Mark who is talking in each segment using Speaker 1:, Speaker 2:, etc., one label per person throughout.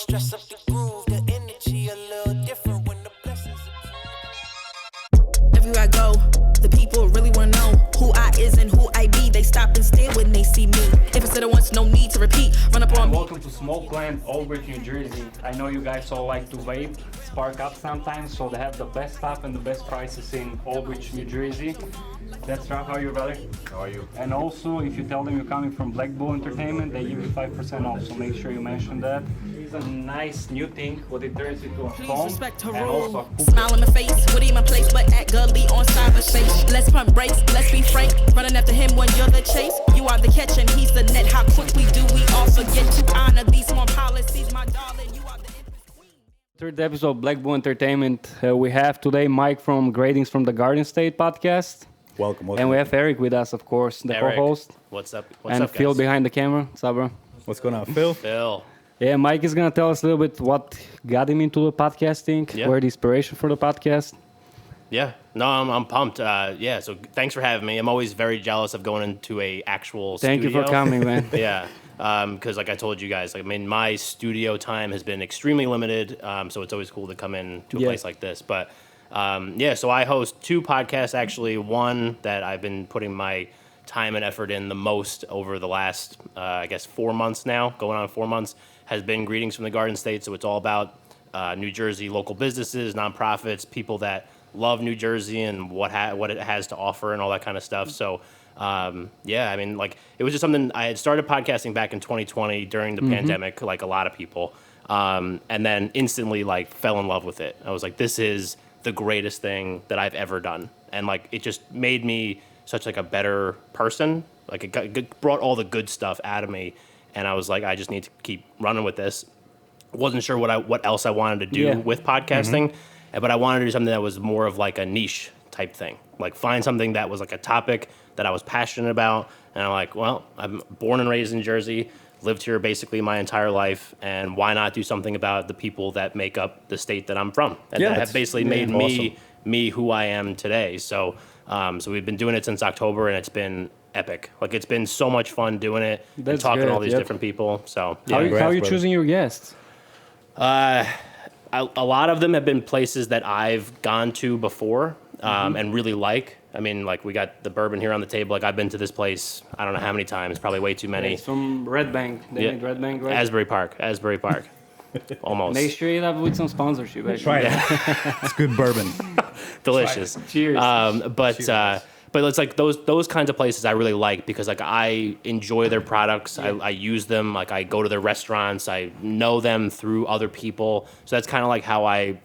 Speaker 1: stress up the groove, the energy a little different when the blessings
Speaker 2: Everywhere I go, the people really wanna know who I is and who I be. They stop and stare when they see me. If I said it once, no need to repeat. Run up on me.
Speaker 3: Welcome to Smoke Land, Old Bridge, New Jersey. I know you guys all like to vape, spark up sometimes, so they have the best stuff and the best prices in Old Bridge, New Jersey. That's right. How are you, brother?
Speaker 4: How are you?
Speaker 3: And also, if you tell them you're coming from BlackBull Entertainment, they give you 5% off, so make sure you mention that. It's a nice new thing, what it turns into a phone.
Speaker 2: Respect her
Speaker 3: and
Speaker 2: rule.
Speaker 3: also a coupon.
Speaker 2: Smile in my face, Woody in my place, but act gully on cyberspace. Let's pump brakes, let's be frank. Running after him when you're the chase. You are the catch and he's the net. How quickly do we all forget to honor these small policies, my darling? You are the queen.
Speaker 3: Third episode of BlackBull Entertainment. We have today Mike from Gradings from the Garden State podcast.
Speaker 4: Welcome.
Speaker 3: And we have Eric with us, of course, the
Speaker 5: Eric.
Speaker 3: co-host.
Speaker 5: What's up?
Speaker 3: And
Speaker 5: What's up,
Speaker 3: Phil
Speaker 5: guys?
Speaker 3: behind the camera. What's up, bro?
Speaker 4: What's going on, Phil?
Speaker 5: Phil.
Speaker 3: Yeah, Mike is going to tell us a little bit what got him into the podcasting,
Speaker 5: Yeah.
Speaker 3: where the inspiration for the podcast.
Speaker 5: Yeah. No, I'm pumped. So thanks for having me. I'm always very jealous of going into a actual
Speaker 3: Thank
Speaker 5: studio.
Speaker 3: you for coming, man.
Speaker 5: Yeah. Because like I told you guys, my studio time has been extremely limited. So it's always cool to come in to a
Speaker 3: Yeah.
Speaker 5: place like this. But so I host two podcasts, actually. One that I've been putting my time and effort in the most over the last, 4 months now, going on 4 months, has been Greetings from the Garden State. So it's all about New Jersey local businesses, nonprofits, people that love New Jersey and what it has to offer and all that kind of stuff. So, it was just something I had started podcasting back in 2020 during the pandemic, like a lot of people, and then instantly fell in love with it. I was like, this is the greatest thing that I've ever done, and it just made me such a better person. It brought all the good stuff out of me, and I was like, I just need to keep running with this. Wasn't sure what else I wanted to do with podcasting, but I wanted to do something that was more of a niche type thing. Find something that was a topic that I was passionate about, and I'm like, well, I'm born and raised in Jersey, lived here basically my entire life, and why not do something about the people that make up the state that I'm from, and that have basically made me who I am today. So we've been doing it since October, and it's been epic. It's been so much fun doing it and talking to all these different people. So
Speaker 3: How are you choosing your guests?
Speaker 5: a lot of them have been places that I've gone to before and really like. I mean, we got the bourbon here on the table. I've been to this place, I don't know how many times, probably way too many.
Speaker 3: It's from Red Bank. They made Red Bank, right?
Speaker 5: Asbury Park. Almost.
Speaker 3: Make sure you have with some sponsorship. Actually.
Speaker 4: Try it. It's good bourbon.
Speaker 5: Delicious.
Speaker 3: Cheers.
Speaker 5: But it's those kinds of places I really like because I enjoy their products. I use them. I go to their restaurants. I know them through other people. So that's kind of how I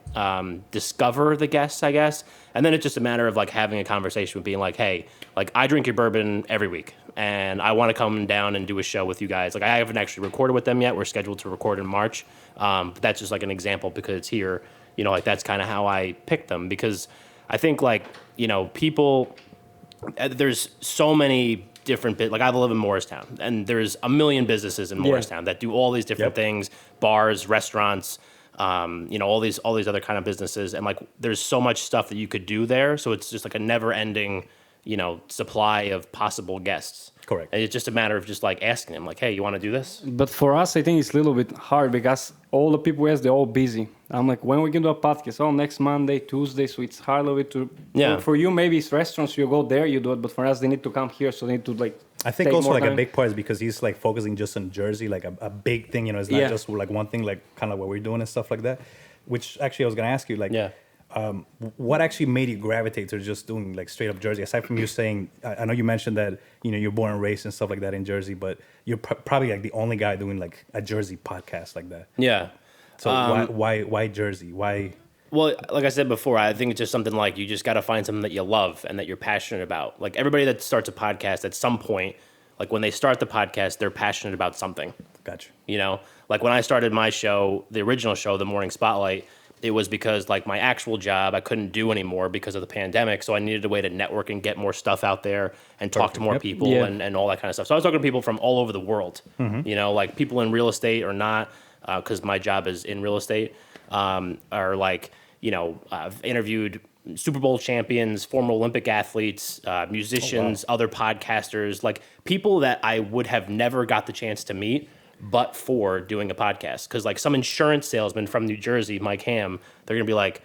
Speaker 5: discover the guests, I guess. And then it's just a matter of having a conversation with being hey, I drink your bourbon every week, and I want to come down and do a show with you guys. I haven't actually recorded with them yet. We're scheduled to record in March. But that's just an example because it's here. That's kind of how I picked them because I think people. There's so many different I live in Morristown, and there's a million businesses in Morristown that do all these different things, bars, restaurants, all these other kind of businesses, and there's so much stuff that you could do there. So it's just a never-ending, supply of possible guests.
Speaker 4: Correct.
Speaker 5: And it's just a matter of just asking them, hey, you want to do this?
Speaker 3: But for us, I think it's a little bit hard because all the people we ask, they're all busy. I'm when we can do a podcast? Oh, next Monday, Tuesday, so it's hard a little bit to...
Speaker 5: Yeah.
Speaker 3: For you, maybe it's restaurants, you go there, you do it, but for us, they need to come here, so they need to
Speaker 4: I think
Speaker 3: take
Speaker 4: also
Speaker 3: more
Speaker 4: a
Speaker 3: time.
Speaker 4: big part is because he's focusing just on Jersey, a big thing, it's not just one thing, kind of what we're doing and stuff like that. Which actually I was gonna ask you, what actually made you gravitate to just doing straight up Jersey? Aside from you saying, I know you mentioned that you're born and raised and stuff like that in Jersey, but you're probably the only guy doing a Jersey podcast like that.
Speaker 5: Yeah.
Speaker 4: So why Jersey? Why?
Speaker 5: Well, like I said before, I think it's just something you just got to find something that you love and that you're passionate about. Everybody that starts a podcast at some point, when they start the podcast, they're passionate about something.
Speaker 4: Gotcha.
Speaker 5: When I started my show, the original show, The Morning Spotlight, it was because my actual job I couldn't do anymore because of the pandemic. So I needed a way to network and get more stuff out there and talk to more people and all that kind of stuff. So I was talking to people from all over the world, people in real estate or not, because my job is in real estate, I've interviewed Super Bowl champions, former Olympic athletes, musicians, other podcasters, people that I would have never got the chance to meet but for doing a podcast. Because like some insurance salesman from New Jersey, Mike Ham, they're gonna be like,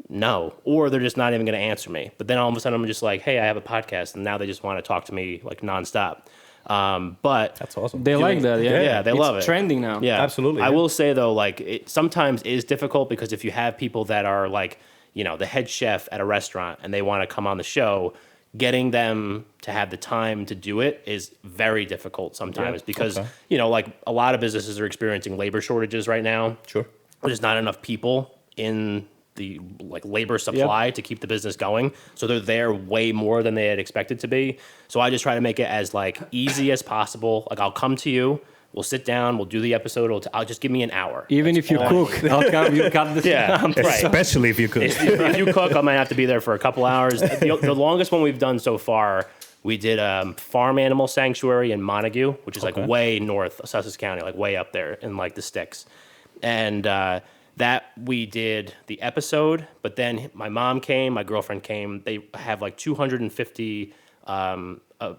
Speaker 5: no, or they're just not even gonna answer me. But then all of a sudden I'm just like, hey, I have a podcast, and now they just want to talk to me like nonstop. But
Speaker 4: That's awesome.
Speaker 6: They like that, yeah.
Speaker 5: Yeah, they love it.
Speaker 6: It's trending now.
Speaker 5: Yeah,
Speaker 4: Absolutely,
Speaker 5: I
Speaker 4: yeah.
Speaker 5: will say though, like it sometimes is difficult because if you have people that are like, you know, the head chef at a restaurant and they want to come on the show, getting them to have the time to do it is very difficult sometimes because, you know, like a lot of businesses are experiencing labor shortages right now.
Speaker 4: Sure.
Speaker 5: There's not enough people in the like labor supply to keep the business going. So they're there way more than they had expected to be. So I just try to make it as like easy as possible. Like I'll come to you, we'll sit down, we'll do the episode. I'll just give me an hour.
Speaker 6: Even
Speaker 5: That's
Speaker 6: if you
Speaker 5: all I
Speaker 6: cook,
Speaker 5: need.
Speaker 6: I'll come, you cut the
Speaker 5: Yeah,
Speaker 6: sound.
Speaker 5: right.
Speaker 4: Especially if you could.
Speaker 5: If you cook, I might have to be there for a couple hours. The longest one we've done so far, we did a farm animal sanctuary in Montague, which is like way north of Sussex County, like way up there in like the sticks. And that we did the episode, but then my mom came, my girlfriend came. They have like 250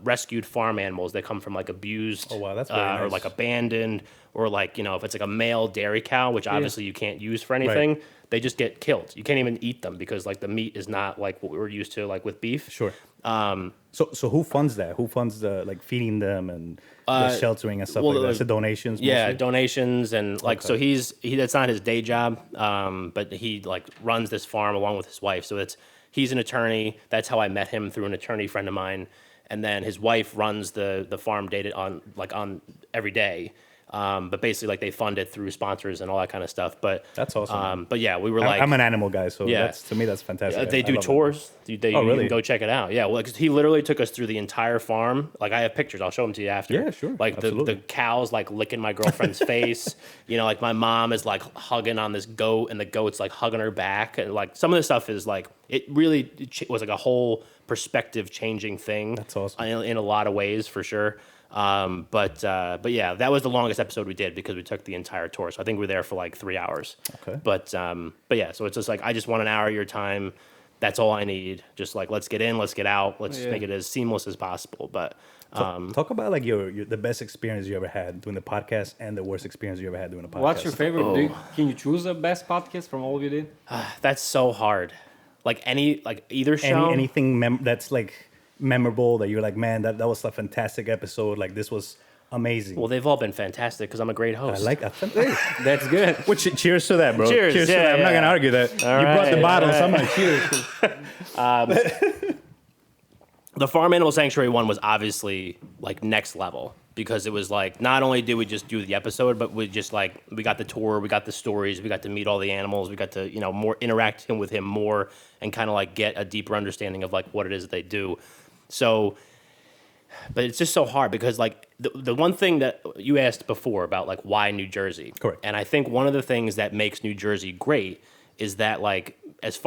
Speaker 5: rescued farm animals that come from like abused
Speaker 4: Oh, wow, that's very
Speaker 5: or
Speaker 4: nice.
Speaker 5: like abandoned, or like, you know, if it's like a male dairy cow, which obviously you can't use for anything, they just get killed. You can't even eat them because like the meat is not like what we were used to like with beef.
Speaker 4: Sure. So who funds that? Who funds the like feeding them and the sheltering and stuff like that? It's the donations.
Speaker 5: Yeah,
Speaker 4: mostly?
Speaker 5: donations and like so he that's not his day job, but he like runs this farm along with his wife. So he's an attorney. That's how I met him, through an attorney friend of mine. And then his wife runs the farm data on every day. But basically, like they fund it through sponsors and all that kind of stuff. But
Speaker 4: That's awesome.
Speaker 5: But yeah, we were like,
Speaker 4: I'm an animal guy, so
Speaker 5: Yeah.
Speaker 4: to me that's fantastic.
Speaker 5: they
Speaker 4: I
Speaker 5: do
Speaker 4: love it.
Speaker 5: tours. You
Speaker 4: really?
Speaker 5: can go check it out. Yeah, well, 'cause he literally took us through the entire farm. Like I have pictures. I'll show them to you after.
Speaker 4: Yeah, sure.
Speaker 5: Like the
Speaker 4: Absolutely.
Speaker 5: cows like licking my girlfriend's face. You know, like my mom is like hugging on this goat, and the goat's like hugging her back, and like some of the stuff is like it really was like a whole perspective changing thing.
Speaker 4: That's awesome.
Speaker 5: In a lot of ways, for sure. But yeah, that was the longest episode we did because we took the entire tour. So I think we were there for like 3 hours.
Speaker 4: Okay.
Speaker 5: But yeah, so it's just like I just want an hour of your time. That's all I need. Just like let's get in, let's get out, let's just make it as seamless as possible. But
Speaker 4: Talk about like your the best experience you ever had doing the podcast and the worst experience you ever had doing a podcast.
Speaker 6: What's your favorite? Can you choose the best podcast from all you did?
Speaker 5: that's so hard. Like either show.
Speaker 4: Anything that's like memorable that you're like, man, that was a fantastic episode. Like this was amazing.
Speaker 5: Well, they've all been fantastic because I'm a great host.
Speaker 4: I like that. Hey,
Speaker 6: That's good.
Speaker 4: which cheers to that, bro.
Speaker 5: Cheers,
Speaker 4: to
Speaker 5: yeah,
Speaker 4: that. I'm not
Speaker 5: yeah.
Speaker 4: gonna argue that.
Speaker 5: All
Speaker 4: you brought the
Speaker 5: right,
Speaker 4: bottle,
Speaker 5: all
Speaker 4: so I'm
Speaker 5: right.
Speaker 4: gonna cheers.
Speaker 5: The Farm Animal Sanctuary one was obviously like next level because it was like not only did we just do the episode, but we just like we got the tour, we got the stories, we got to meet all the animals, we got to more interact with him more and kind of like get a deeper understanding of like what it is that they do. So, but it's just so hard because like the one thing that you asked before about like why New Jersey,
Speaker 4: Correct.
Speaker 5: and I think one of the things that makes New Jersey great is that like it's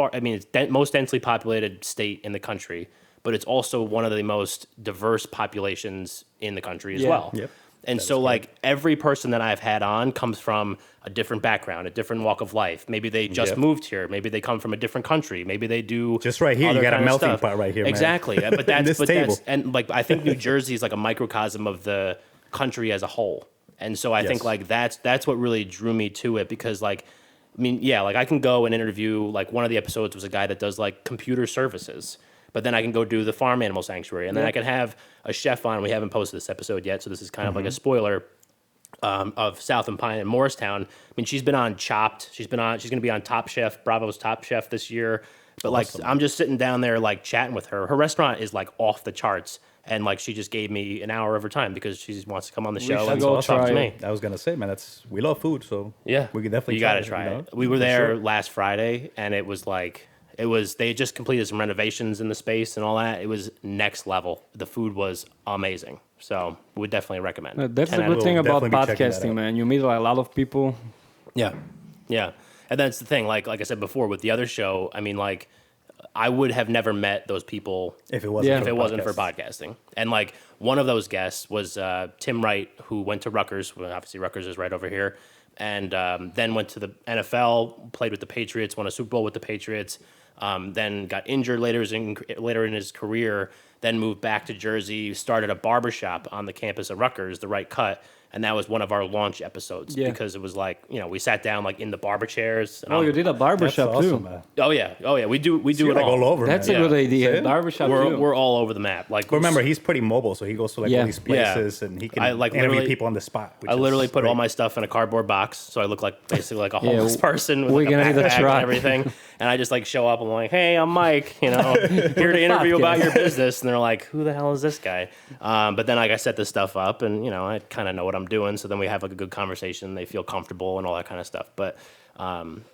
Speaker 5: most densely populated state in the country. But it's also one of the most diverse populations in the country as well.
Speaker 4: Yep.
Speaker 5: And so, like, every person that I've had on comes from a different background, a different walk of life. Maybe they just moved here. Maybe they come from a different country. Maybe they do
Speaker 4: Just right here, you
Speaker 5: other
Speaker 4: got a
Speaker 5: kind of
Speaker 4: melting
Speaker 5: stuff.
Speaker 4: pot right here, man.
Speaker 5: Exactly. But that's
Speaker 4: this table.
Speaker 5: and like I think New Jersey is like a microcosm of the country as a whole. And so I think
Speaker 4: Yes.
Speaker 5: like that's what really drew me to it because like like I can go and interview like one of the episodes was a guy that does like computer services. But then I can go do the farm animal sanctuary, and then I can have a chef on. We haven't posted this episode yet, so this is kind of like a spoiler of South and Pine and Morristown. I mean, she's been on Chopped. She's going to be on Top Chef, Bravo's Top Chef this year. But like, I'm just sitting down there like chatting with her. Her restaurant is like off the charts, and like she just gave me an hour of her time because she just wants to come on the show
Speaker 6: should
Speaker 5: and
Speaker 6: go
Speaker 5: talk
Speaker 6: try
Speaker 5: to me.
Speaker 6: it.
Speaker 4: I was gonna say, man, we love food, so
Speaker 5: Yeah,
Speaker 4: we could definitely.
Speaker 5: You got to
Speaker 4: it,
Speaker 5: try
Speaker 4: you know?
Speaker 5: it. We were
Speaker 4: For
Speaker 5: there
Speaker 4: sure.
Speaker 5: last Friday, and it was like they had just completed some renovations in the space and all that. It was next level. The food was amazing, so we would definitely recommend.
Speaker 6: That's
Speaker 5: 10
Speaker 6: the
Speaker 5: out of
Speaker 6: good thing about
Speaker 4: definitely be checking that
Speaker 6: podcasting,
Speaker 4: out.
Speaker 6: man. You meet like, a lot of people.
Speaker 5: Yeah, yeah, and that's the thing. Like I said before, with the other show, I mean, like I would have never met those people
Speaker 4: If it wasn't,
Speaker 6: Yeah.
Speaker 5: if
Speaker 4: for
Speaker 5: it wasn't for
Speaker 4: podcasts.
Speaker 5: podcasting. And like one of those guests was Tim Wright, who went to Rutgers. Well, obviously Rutgers is right over here, and then went to the NFL, played with the Patriots, won a Super Bowl with the Patriots. Then got injured later in his career. Then moved back to Jersey, started a barbershop on the campus of Rutgers, the Right Cut, And that was one of our launch episodes because it was like, you know, we sat down like in the barber chairs. And
Speaker 6: You did a barbershop
Speaker 4: awesome,
Speaker 6: too.
Speaker 4: man.
Speaker 5: Oh yeah. We do
Speaker 4: You're
Speaker 5: it
Speaker 4: like
Speaker 5: all.
Speaker 4: all over.
Speaker 6: That's
Speaker 4: man.
Speaker 6: a good idea.
Speaker 4: See?
Speaker 6: Barbershop too.
Speaker 5: We're all over the map. Like,
Speaker 4: But remember, he's pretty mobile, so he goes to like all these places, and he can
Speaker 5: I, like,
Speaker 4: interview
Speaker 5: literally-
Speaker 4: people on the spot.
Speaker 5: I literally put all my stuff in a cardboard box, so I look like basically like a homeless person with
Speaker 6: we're
Speaker 5: like a
Speaker 6: gonna need a
Speaker 5: backpack and
Speaker 6: truck.
Speaker 5: everything. And I just like show up. I'm like, hey, I'm Mike. You know, here to interview about your business. And they're like, who the hell is this guy? But then like I set this stuff up, and you know, I kind of know what I'm doing. So then we have like a good conversation. They feel comfortable and all that kind of stuff. But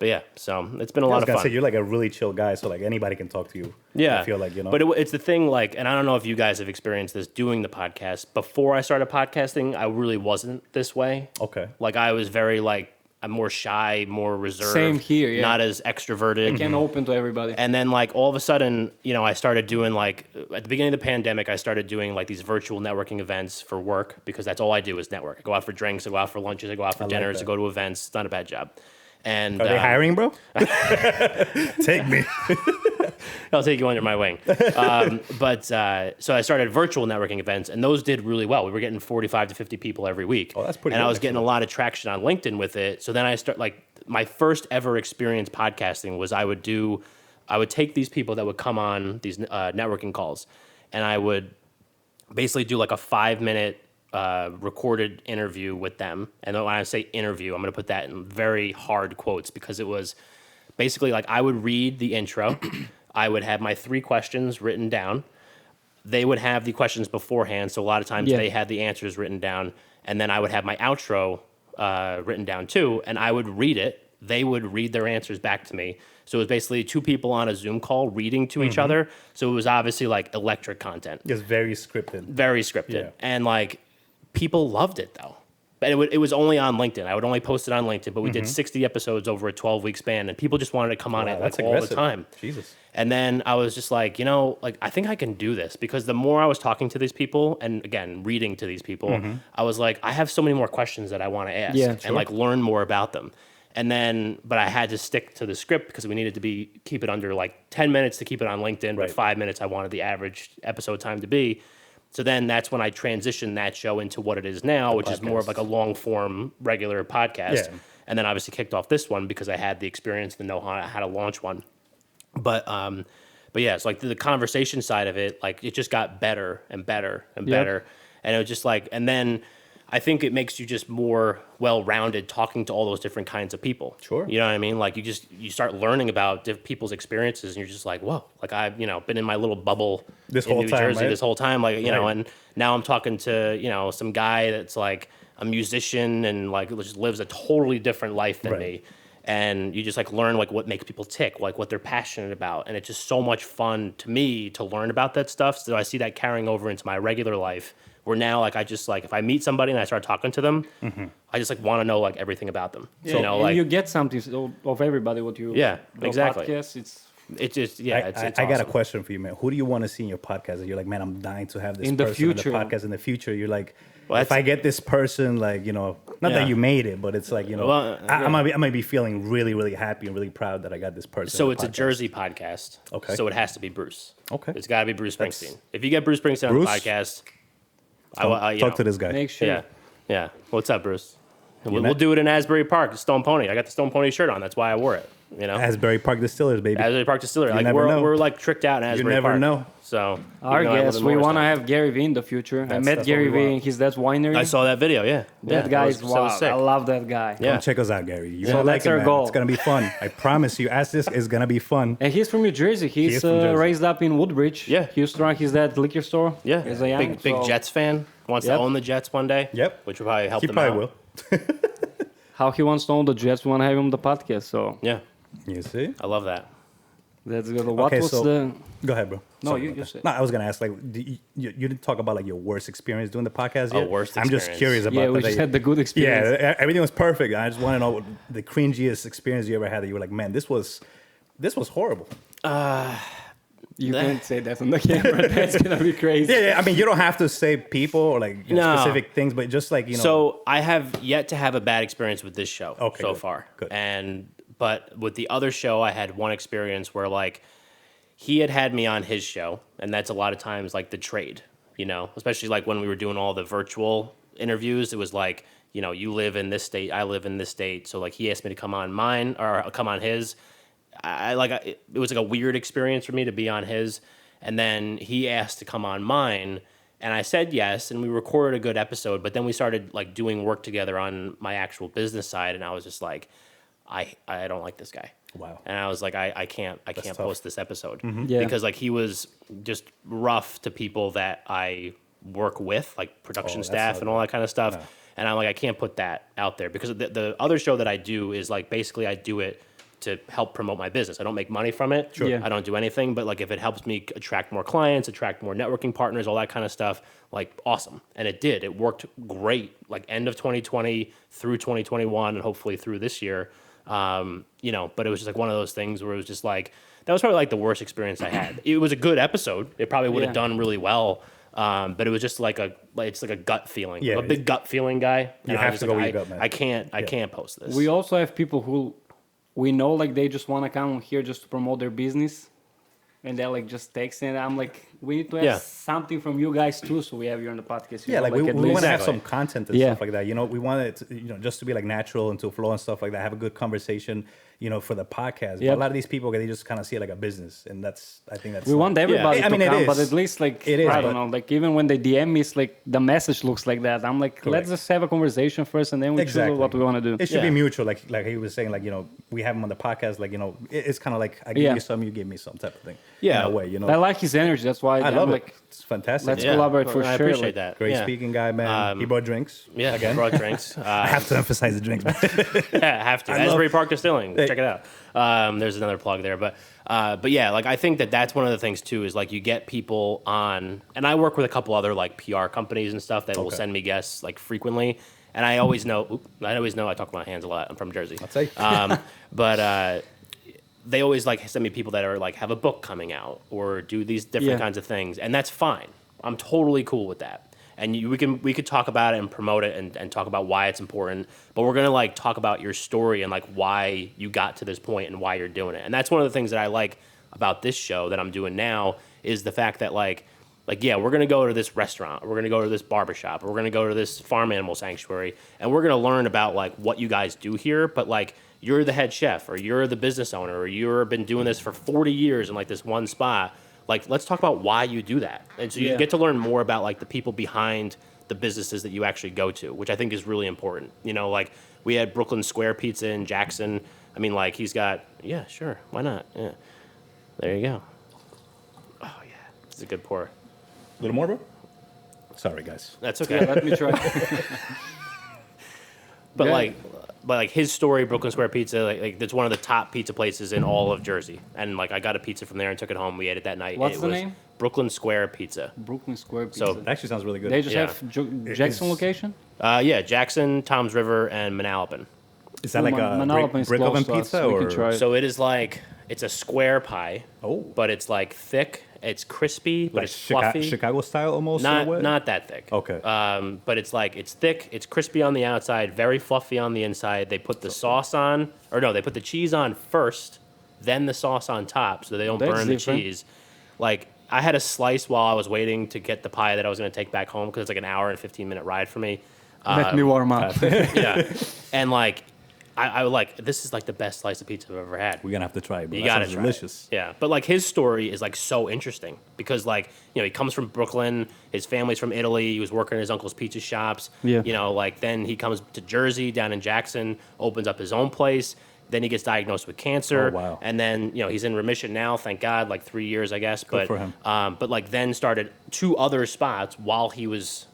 Speaker 5: yeah, so it's been a lot of fun.
Speaker 4: Say, you're like a really chill guy, so like anybody can talk to you.
Speaker 5: Yeah,
Speaker 4: I feel like, you know.
Speaker 5: But it's the thing, like, and I don't know if you guys have experienced this doing the podcast. Before I started podcasting, I really wasn't this way.
Speaker 4: Okay.
Speaker 5: Like I was very like I'm more shy, more reserved.
Speaker 6: Same here, yeah.
Speaker 5: Not as extroverted.
Speaker 6: Can open to everybody.
Speaker 5: And then like all of a sudden, you know, I started doing like at the beginning of the pandemic, I started doing like these virtual networking events for work because that's all I do is network. I go out for drinks, I go out for lunches, I go out for dinners, I go to events. It's not a bad job. And
Speaker 4: Are they hiring, bro? Take me.
Speaker 5: I'll take you under my wing. So I started virtual networking events, and those did really well. We were getting 45 to 50 people every week.
Speaker 4: Oh, that's pretty
Speaker 5: And
Speaker 4: good,
Speaker 5: I was getting a lot of traction on LinkedIn with it. So then I start like my first ever experience podcasting was I would take these people that would come on these networking calls, and I would basically do like a 5-minute recorded interview with them. And then when I say interview, I'm going to put that in very hard quotes because it was basically like I would read the intro. I would have my 3 questions written down. They would have the questions beforehand. So a lot of times they had the answers written down. And then I would have my outro written down too. And I would read it. They would read their answers back to me. So it was basically 2 people on a Zoom call reading to each other. So it was obviously like electric content.
Speaker 4: It's very scripted.
Speaker 5: Very scripted.
Speaker 4: Yeah.
Speaker 5: And like people loved it though. But it was only on LinkedIn. I would only post it on LinkedIn, but we did 60 episodes over a 12-week span, and people just wanted to come on it like all the time.
Speaker 4: Jesus.
Speaker 5: And then I was just like, you know, like I think I can do this because the more I was talking to these people and again reading to these people, I was like, I have so many more questions that I want to ask and like learn more about them. And then, but I had to stick to the script because we needed to keep it under like 10 minutes to keep it on LinkedIn, but 5 minutes I wanted the average episode time to be. So then that's when I transitioned that show into what it is now, which is more of like a long form regular podcast. Yeah. And then obviously kicked off this one because I had the experience, the know-how how to launch one. But yeah, it's like the conversation side of it, like it just got better and better and better. And it was just like, and then I think it makes you just more well-rounded talking to all those different kinds of people.
Speaker 4: Sure.
Speaker 5: You know what I mean? Like you start learning about people's experiences and you're just like, whoa, like I've, you know, been in my little bubble in New Jersey this whole time. Like, you know, and now I'm talking to, you know, some guy that's like a musician and like just lives a totally different life than me. And you just like learn like what makes people tick, like what they're passionate about. And it's just so much fun to me to learn about that stuff. So I see that carrying over into my regular life. Where now, like, I just, like, if I meet somebody and I start talking to them, I just, like, want to know, like, everything about them.
Speaker 6: Yeah,
Speaker 5: you know,
Speaker 6: and
Speaker 5: like...
Speaker 6: you get something of everybody, what you...
Speaker 5: Yeah, exactly.
Speaker 6: Podcast,
Speaker 5: it's just, yeah, it's
Speaker 4: I got a
Speaker 5: awesome.
Speaker 4: question for you, man. Who do you want to see in your podcast? You're like, man, I'm dying to have this
Speaker 6: in the
Speaker 4: person
Speaker 6: future.
Speaker 4: in the podcast in the future. You're like,
Speaker 5: well,
Speaker 4: if I get this person, like, you know, not that you made it, but it's like, you know, I might be feeling really, really happy and really proud that I got this person.
Speaker 5: So it's a Jersey podcast.
Speaker 4: Okay.
Speaker 5: So it has to be Bruce.
Speaker 4: Okay.
Speaker 5: It's got to be Bruce Springsteen. If you get Bruce Springsteen on the podcast...
Speaker 4: Talk to this guy.
Speaker 6: Make sure.
Speaker 5: Yeah. What's up, Bruce? We'll do it in Asbury Park, Stone Pony. I got the Stone Pony shirt on. That's why I wore it. You know,
Speaker 4: Asbury Park Distillers, baby.
Speaker 5: Asbury Park Distillery. Like
Speaker 4: never know.
Speaker 5: we're like tricked out in Asbury Park.
Speaker 4: You never know.
Speaker 5: So
Speaker 6: Our guest, we want to have Gary Vee in the future. I met Gary Vee in his dad's winery.
Speaker 5: I saw that video. Yeah,
Speaker 6: that guy is
Speaker 5: so
Speaker 6: wild.
Speaker 5: sick.
Speaker 6: I love that guy.
Speaker 5: Yeah.
Speaker 4: Come check us out, Gary. You
Speaker 6: So
Speaker 4: gonna
Speaker 6: that's
Speaker 4: like it,
Speaker 6: our
Speaker 4: man.
Speaker 6: goal.
Speaker 4: It's gonna be fun. I promise you. As this is gonna be fun.
Speaker 6: And he's from New Jersey. He's
Speaker 4: from Jersey.
Speaker 6: raised up in Woodbridge.
Speaker 5: Yeah.
Speaker 6: He used to run his dad's liquor store.
Speaker 5: Yeah,
Speaker 6: as a young.
Speaker 5: big Jets fan. Wants to own the Jets one day.
Speaker 4: Yep.
Speaker 5: Which will probably help
Speaker 4: He
Speaker 5: them
Speaker 4: probably
Speaker 5: out.
Speaker 4: will.
Speaker 6: How he wants to own the Jets, we want to have him on the podcast. So
Speaker 5: Yeah,
Speaker 4: You see?
Speaker 5: I love that.
Speaker 6: that's good. What was
Speaker 4: so
Speaker 6: the?
Speaker 4: go ahead, bro.
Speaker 6: No,
Speaker 4: Sorry
Speaker 6: you
Speaker 4: about that.
Speaker 6: say.
Speaker 4: No, I was gonna ask, like, you didn't talk about like your worst experience doing the podcast yet.
Speaker 5: Worst
Speaker 4: I'm just
Speaker 5: experience.
Speaker 4: curious about
Speaker 6: Yeah,
Speaker 4: that.
Speaker 6: we just had the good experience.
Speaker 4: Yeah, everything was perfect. I just want to know what the cringiest experience you ever had that you were like, man, this was horrible.
Speaker 6: You can't say that on the camera. That's gonna be crazy.
Speaker 4: Yeah. I mean, you don't have to say people or like
Speaker 5: No.
Speaker 4: specific things, but just like, you know.
Speaker 5: So I have yet to have a bad experience with this show
Speaker 4: Okay,
Speaker 5: so
Speaker 4: good,
Speaker 5: far.
Speaker 4: good.
Speaker 5: But with the other show, I had one experience where like he had me on his show, and that's a lot of times like the trade, you know, especially like when we were doing all the virtual interviews, it was like, you know, you live in this state, I live in this state. So like he asked me to come on mine or come on his. It was like a weird experience for me to be on his. And then he asked to come on mine. And I said yes, and we recorded a good episode. But then we started like doing work together on my actual business side. And I was just like, I don't like this guy.
Speaker 4: Wow.
Speaker 5: And I was like, I can't
Speaker 4: tough.
Speaker 5: post this episode.
Speaker 6: Yeah.
Speaker 5: Because like he was just rough to people that I work with, like production staff and all that kind of stuff.
Speaker 4: No.
Speaker 5: And I'm like, I can't put that out there because the other show that I do is like basically I do it to help promote my business. I don't make money from it.
Speaker 6: Sure. Yeah.
Speaker 5: I don't do anything, but like if it helps me attract more clients, attract more networking partners, all that kind of stuff, like awesome. And it did. It worked great. Like end of 2020 through 2021 and hopefully through this year. You know, but it was just like one of those things where it was just like that was probably like the worst experience I had. It was a good episode. It probably would have done really well. But it was just like it's like a gut feeling.
Speaker 4: Yeah,
Speaker 5: I'm a big gut feeling guy.
Speaker 4: You have to go with your gut, man.
Speaker 5: I can't post this.
Speaker 6: We also have people who we know like they just want to come here just to promote their business, and they're like just texting. I'm like, we need to have something from you guys too, so we have you on the podcast.
Speaker 4: Yeah,
Speaker 6: know,
Speaker 4: like we
Speaker 6: at
Speaker 4: want
Speaker 6: least-
Speaker 4: to have some content and
Speaker 6: Yeah.
Speaker 4: stuff like that. You know, we want it, to, you know, just to be like natural and to flow and stuff like that. Have a good conversation, you know, for the podcast. But
Speaker 6: Yep.
Speaker 4: a lot of these people, they just kind of see it like a business, and I think that's.
Speaker 6: We want everybody
Speaker 4: I mean,
Speaker 6: to
Speaker 4: it
Speaker 6: come,
Speaker 4: is.
Speaker 6: but at least like
Speaker 4: It is,
Speaker 6: I don't
Speaker 4: but-
Speaker 6: know, like even when they DM me, it's like the message looks like that. I'm like, let's just have a conversation first, and then we choose what we want to do.
Speaker 4: It should be
Speaker 5: Yeah.
Speaker 4: mutual, like he was saying, like, you know, we have him on the podcast, like, you know, it's kind of like I give
Speaker 6: Yeah.
Speaker 4: you some, you give me some type of thing.
Speaker 5: Yeah.
Speaker 4: in a way, you know.
Speaker 6: I like his energy. That's why
Speaker 4: I
Speaker 6: I'm
Speaker 4: love
Speaker 6: like,
Speaker 4: it. It's fantastic.
Speaker 6: let's collaborate for
Speaker 5: I
Speaker 6: sure.
Speaker 5: appreciate
Speaker 6: like,
Speaker 5: that.
Speaker 4: Great
Speaker 5: Yeah.
Speaker 4: speaking guy, man. He brought drinks.
Speaker 5: Yeah,
Speaker 4: again.
Speaker 5: brought drinks.
Speaker 4: I have to emphasize the drinks, man.
Speaker 5: Yeah, have to.
Speaker 4: I love-
Speaker 5: Asbury Park Distilling.
Speaker 4: Hey.
Speaker 5: Check it out. There's another plug there, but yeah, like I think that's one of the things too is like you get people on, and I work with a couple other like PR companies and stuff that will
Speaker 4: Okay.
Speaker 5: send me guests like frequently, and I always know. I talk with my hands a lot. I'm from Jersey.
Speaker 4: I'll say.
Speaker 5: But they always like send me people that are like have a book coming out or do these different
Speaker 6: Yeah.
Speaker 5: kinds of things, and that's fine. I'm totally cool with that. And we could talk about it and promote it and talk about why it's important. But we're gonna like talk about your story and like why you got to this point and why you're doing it. And that's one of the things that I like about this show that I'm doing now is the fact that like yeah, we're gonna go to this restaurant, we're gonna go to this barbershop, we're gonna go to this farm animal sanctuary, and we're gonna learn about like what you guys do here. But like you're the head chef, or you're the business owner, or you've been doing this for 40 years in like this one spot. Like, let's talk about why you do that. And so you get to learn more about like the people behind the businesses that you actually go to, which I think is really important. You know, like we had Brooklyn Square Pizza in Jackson. I mean, like he's got, yeah, sure. Why not? Yeah. There you go. Oh yeah. It's a good pour.
Speaker 4: A little more, bro? Sorry, guys.
Speaker 5: That's okay.
Speaker 6: yeah, let me try.
Speaker 5: But
Speaker 6: Yeah.
Speaker 5: like his story, Brooklyn Square Pizza, like it's one of the top pizza places in all of Jersey. And like I got a pizza from there and took it home. We ate it that night.
Speaker 6: What's
Speaker 5: It
Speaker 6: the
Speaker 5: was
Speaker 6: name?
Speaker 5: Brooklyn Square Pizza.
Speaker 6: Brooklyn Square Pizza.
Speaker 5: So
Speaker 4: That actually sounds really good.
Speaker 6: they just
Speaker 5: Yeah.
Speaker 6: have Jackson
Speaker 4: is-
Speaker 6: location.
Speaker 5: Yeah, Jackson, Toms River, and Manalapan.
Speaker 4: Is that like a
Speaker 6: Manalapan is
Speaker 4: brick
Speaker 6: close
Speaker 4: oven
Speaker 6: to us,
Speaker 4: pizza
Speaker 6: so we
Speaker 4: or?
Speaker 6: can try it.
Speaker 5: So it is like it's a square pie.
Speaker 4: Oh.
Speaker 5: But it's like thick. It's crispy, but
Speaker 4: Like
Speaker 5: it's fluffy.
Speaker 4: Chicago style almost? in a way?
Speaker 5: Not that thick.
Speaker 4: Okay.
Speaker 5: But it's like it's thick. It's crispy on the outside, very fluffy on the inside. They put the sauce on, or no, they put the cheese on first, then the sauce on top, so they don't
Speaker 6: That's
Speaker 5: burn
Speaker 6: different.
Speaker 5: the cheese. Like I had a slice while I was waiting to get the pie that I was going to take back home because it's like an hour and 15-minute ride for me.
Speaker 6: Let me warm up.
Speaker 5: Yeah, and like I like this is like the best slice of pizza I've ever had.
Speaker 4: We're going to have to try it, bro.
Speaker 5: You
Speaker 4: That
Speaker 5: gotta
Speaker 4: sounds
Speaker 5: try
Speaker 4: delicious.
Speaker 5: it. Yeah, but like his story is like so interesting because like you know he comes from Brooklyn, his family's from Italy. He was working at his uncle's pizza shops.
Speaker 6: Yeah.
Speaker 5: You know, like then he comes to Jersey down in Jackson, opens up his own place. Then he gets diagnosed with cancer.
Speaker 4: Oh, wow.
Speaker 5: And then you know he's in remission now, thank God, like 3 years I guess. But
Speaker 4: for him.
Speaker 5: But like then started 2 other spots while he was.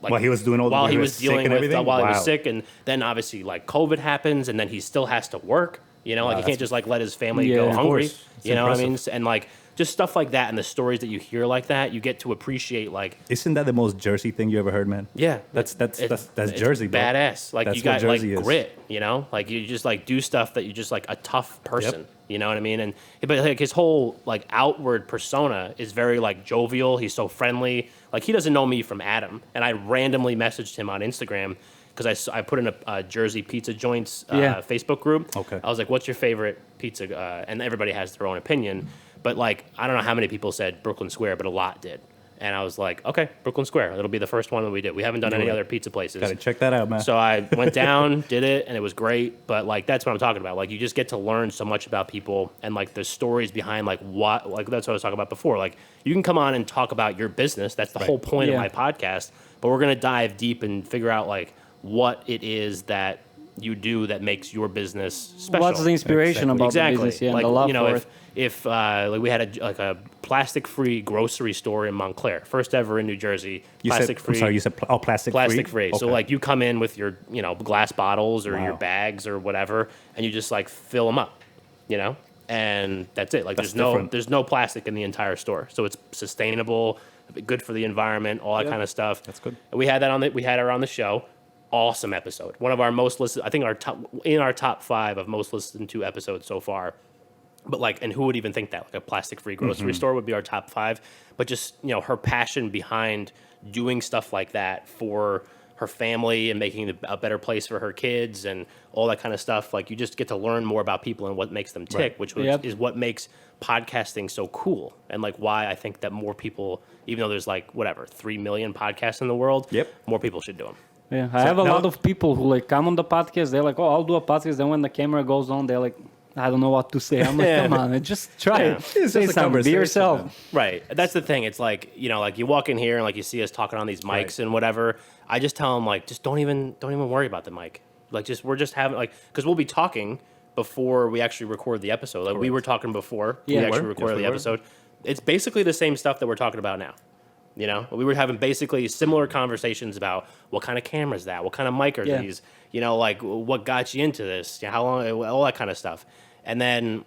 Speaker 5: Like,
Speaker 4: While he was doing all the-
Speaker 5: while
Speaker 4: when
Speaker 5: he
Speaker 4: he
Speaker 5: was
Speaker 4: was sick
Speaker 5: dealing
Speaker 4: and
Speaker 5: with
Speaker 4: everything?
Speaker 5: while he
Speaker 4: Wow.
Speaker 5: was sick, and then obviously like COVID happens, and then he still has to work. You know, like he can't just like let his family
Speaker 6: Yeah,
Speaker 5: go
Speaker 6: of
Speaker 5: hungry.
Speaker 4: course. It's
Speaker 5: You know what I mean?
Speaker 4: impressive.
Speaker 5: And like just stuff like that, and the stories that you hear like that, you get to appreciate. Like,
Speaker 4: Isn't that the most Jersey thing you ever heard, man?
Speaker 5: yeah,
Speaker 4: That's
Speaker 5: it's
Speaker 4: Jersey, bro.
Speaker 5: badass. Like
Speaker 4: That's
Speaker 5: you
Speaker 4: what
Speaker 5: got like
Speaker 4: Jersey is.
Speaker 5: grit. You know, like you just like do stuff that you just like a tough person. You know what I mean? And but like his whole like outward persona is very like jovial. He's so friendly. Like he doesn't know me from Adam, and I randomly messaged him on Instagram because I put in a Jersey Pizza Joints
Speaker 6: Yeah.
Speaker 5: Facebook group.
Speaker 4: Okay.
Speaker 5: I was like, "What's your favorite pizza?" And everybody has their own opinion, but like I don't know how many people said Brooklyn Square, but a lot did. And I was like, okay, Brooklyn Square. It'll be the first one that we did. We haven't done any other pizza places.
Speaker 4: Gotta check that out, man.
Speaker 5: So I went down, did it, and it was great. But like that's what I'm talking about. Like you just get to learn so much about people and like the stories behind like what like that's what I was talking about before. Like you can come on and talk about your business. That's the whole point of my podcast. But we're gonna dive deep and figure out like what it is that you do that makes your business special.
Speaker 6: What's the inspiration about the business? Yeah,
Speaker 5: like
Speaker 6: and the love
Speaker 5: you know,
Speaker 6: for
Speaker 5: if like we had a plastic-free grocery store in Montclair, first ever in New Jersey. Plastic-free.
Speaker 4: I'm sorry, you said plastic-free?
Speaker 5: Plastic-free.
Speaker 4: Okay.
Speaker 5: So like you come in with your glass bottles or your bags or whatever, and you just like fill them up, and that's it. Like there's no plastic in the entire store, so it's sustainable, good for the environment, all that kind of stuff.
Speaker 4: That's good.
Speaker 5: And we had her on the show. Awesome episode. One of our most listened. I think our top 5 of most listened to episodes so far. But like, and who would even think that? Like a plastic-free grocery store would be our top 5. But just her passion behind doing stuff like that for her family and making it a better place for her kids and all that kind of stuff. Like you just get to learn more about people and what makes them tick, which is what makes podcasting so cool. And like why I think that more people, even though there's like 3 million podcasts in the world, more people should do them.
Speaker 6: Yeah, I have a lot of people who like come on the podcast. They're like, "Oh, I'll do a podcast." Then when the camera goes on, they're like, "I don't know what to say." I'm like, "Come on, man, just try it. Say something. Be yourself." Man.
Speaker 5: Right. That's the thing. It's like like you walk in here and like you see us talking on these mics and whatever. I just tell them like, just don't even worry about the mic. Like we're just having like because we'll be talking before we actually record the episode. Like we were talking before we actually recorded the episode. It's basically the same stuff that we're talking about now. We were having basically similar conversations about what kind of camera is that, what kind of mic are these, like what got you into this, how long, all that kind of stuff. But then